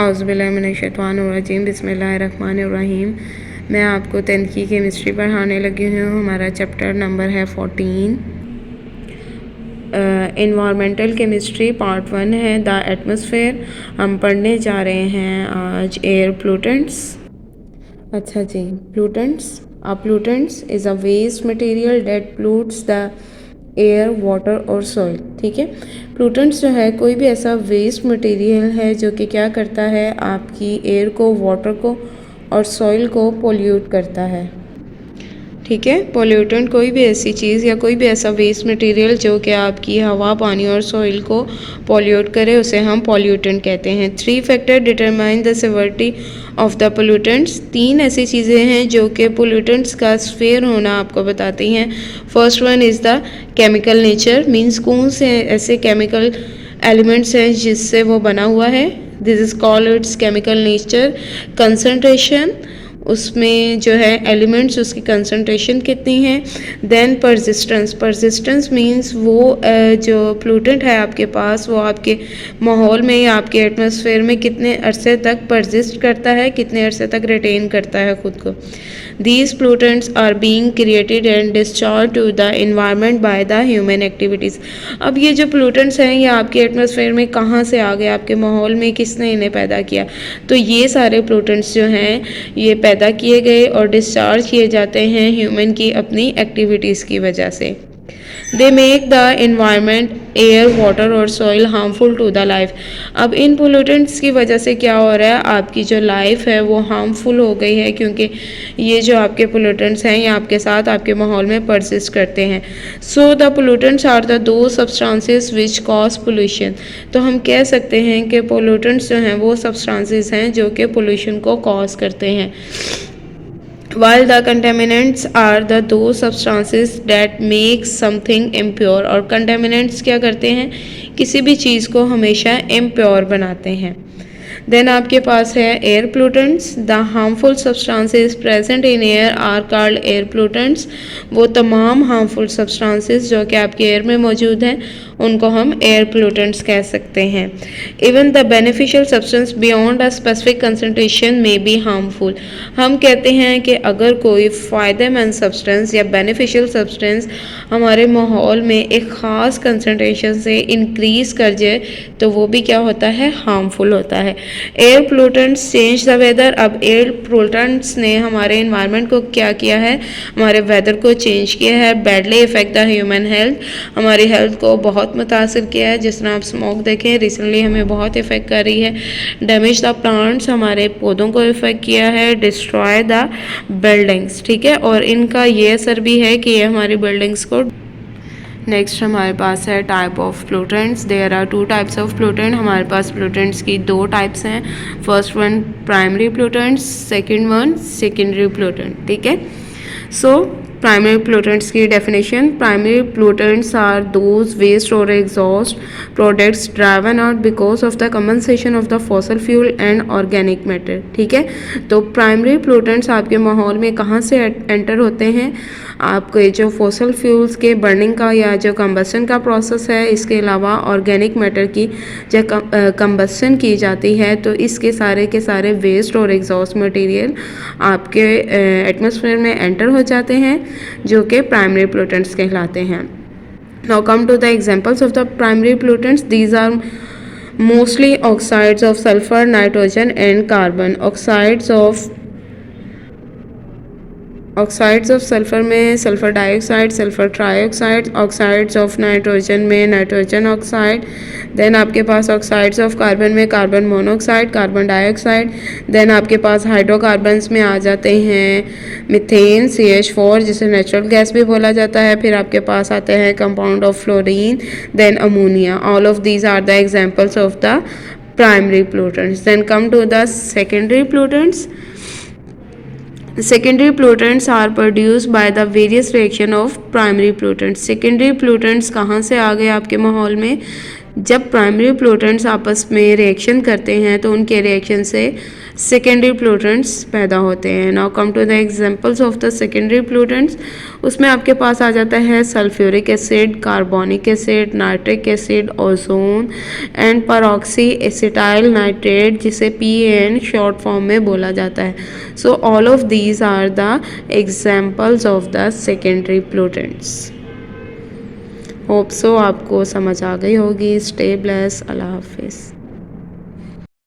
औज़ुबिल्लाहिमिनश्शैतानिर्रजीम बिस्मिल्लाहिर्रहमानिर्रहीम। मैं आपको 10th की केमिस्ट्री पढ़ाने लगी हूँ। हमारा चैप्टर नंबर है 14। इन्वायरमेंटल केमिस्ट्री पार्ट 1 है द एटमॉस्फेयर। हम पढ़ने जा रहे हैं आज एयर पोल्यूटेंट्स। अच्छा जी, pollutants is a waste material that pollutes the air, water और सॉइल। ठीक है, पोल्यूटेंट्स जो है कोई भी ऐसा वेस्ट मटेरियल है जो कि क्या करता है, आपकी एयर को, वाटर को और सॉइल को पोल्यूट करता है। ठीक है, पोल्यूटेंट कोई भी ऐसी चीज़ या कोई भी ऐसा वेस्ट मटेरियल जो कि आपकी हवा, पानी और सॉइल को पोल्यूट करे, उसे हम पोल्यूटेंट कहते हैं। 3 factor determine the severity of the pollutants. 3 ऐसी चीज़ें हैं जो कि पोल्यूटेंट्स का स्फेयर होना आपको बताती हैं। First one is the chemical nature, means कौन से ऐसे केमिकल एलिमेंट्स हैं जिससे वो बना हुआ है। This is called its chemical nature. Concentration, उसमें जो है एलिमेंट्स, उसकी कंसनट्रेशन कितनी है। देन परसिस्टेंस मींस वो जो पोल्यूटेंट है आपके पास, वो आपके माहौल में या आपके एटमॉस्फेयर में कितने अरसे तक परसिस्ट करता है, कितने अरसे तक रिटेन करता है खुद को। These pollutants are being created and discharged to the environment by the human activities। अब ये जो pollutants हैं ये आपके एटमॉस्फेयर में कहाँ से आ गए, आपके माहौल में किसने इन्हें पैदा किया। तो ये सारे pollutants जो हैं ये पैदा किए गए और डिस्चार्ज किए जाते हैं ह्यूमन की अपनी एक्टिविटीज़ की वजह से। They make the environment, air, water और soil harmful to the life. अब इन पोल्यूटेंट्स की वजह से क्या हो रहा है, आपकी जो लाइफ है वो हार्मफुल हो गई है, क्योंकि ये जो आपके पोल्यूटेंट्स हैं ये आपके साथ आपके माहौल में परसिस्ट करते हैं। So the pollutants are the दो सब्सटेंसेस विच कॉज पोल्यूशन। तो हम कह सकते हैं कि पोल्यूटेंट्स जो हैं वो सब्सटेंसेस हैं जो कि पोल्यूशन को कॉज करते हैं। While the contaminants are the those substances that make something impure। और contaminants क्या करते हैं, किसी भी चीज़ को हमेशा impure बनाते हैं। देन आपके पास है air pollutants. The harmful substances present in air are called air pollutants. वो तमाम हार्मफुल सब्सटेंसेस जो कि आपके एयर में मौजूद हैं उनको हम एयर पोल्यूटेंट्स कह सकते हैं। Even the beneficial substance beyond a specific concentration में बी हार्मफुल। हम कहते हैं कि अगर कोई फ़ायदेमंद सब्सटेंस या बेनिफिशियल सब्सटेंस हमारे माहौल में एक ख़ास कंसनट्रेशन से इंक्रीज़ कर जाए तो वो भी क्या होता है, हार्मफुल होता है। Air pollutants change the weather. अब एयर पोल्यूटेंट्स ने हमारे इन्वायरमेंट को क्या किया है, हमारे वेदर को चेंज किया है। Badly effect the human health, हमारी हेल्थ को बहुत मुतासिर किया है। जिस तरह आप स्मोक देखें रिसेंटली हमें बहुत इफेक्ट कर रही है। डैमेज द प्लांट्स, हमारे पौधों को इफेक्ट किया है। डिस्ट्रॉय द बिल्डिंग्स, ठीक है, और इनका ये असर भी है कि ये हमारी बिल्डिंग्स को। नेक्स्ट हमारे पास है type of pollutants. There are 2 types of pollutant. हमारे पास पोल्यूटेंट्स की 2 टाइप्स हैं। First one primary pollutants, second one secondary pollutant. ठीक है, सो प्राइमरी पोल्यूटेंट्स की definition. Primary pollutants are those waste और exhaust products driven out because of the combustion of the fossil fuel and organic matter. ठीक है, तो primary pollutants आपके माहौल में कहाँ से एंटर होते हैं, आपके जो फॉसल फ्यूल्स के बर्निंग का या जो कंबस्टन का प्रोसेस है, इसके अलावा ऑर्गेनिक मैटर की जब कंबस्टन की जाती है तो इसके सारे के सारे वेस्ट और एग्जॉस्ट मटेरियल आपके एटमॉस्फेयर में एंटर हो जाते हैं जो कि प्राइमरी पोल्यूटेंट्स कहलाते हैं। Now come to the examples of the primary pollutants. These are mostly oxides of sulphur, nitrogen and carbon. Oxides of sulphur में sulphur dioxide, sulphur trioxide. Oxides of nitrogen में nitrogen oxide. Then आपके पास oxides of carbon में carbon monoxide, carbon dioxide. Then आपके पास hydrocarbons में आ जाते हैं मीथेन, CH4 जिसे नेचुरल गैस भी बोला जाता है। फिर आपके पास आते हैं compound of fluorine, then ammonia. All of these are the examples of the primary pollutants. Then come to the secondary pollutants. Secondary pollutants are produced by the various reaction of primary pollutants। Secondary pollutants कहाँ से आ गए आपके माहौल में, जब primary pollutants आपस में reaction करते हैं तो उनके रिएक्शन से सेकेंडरी पोल्यूटेंट्स पैदा होते हैं। Now come to the examples of the secondary pollutants. उसमें आपके पास आ जाता है sulphuric acid, carbonic acid, nitric acid, ozone and peroxy acetyl nitrate, जिसे PAN शॉर्ट फॉर्म में बोला जाता है। So all of these are the examples of the secondary pollutants. Hope so आपको समझ आ गई होगी। Stay bless. अल्लाह हाफिज़।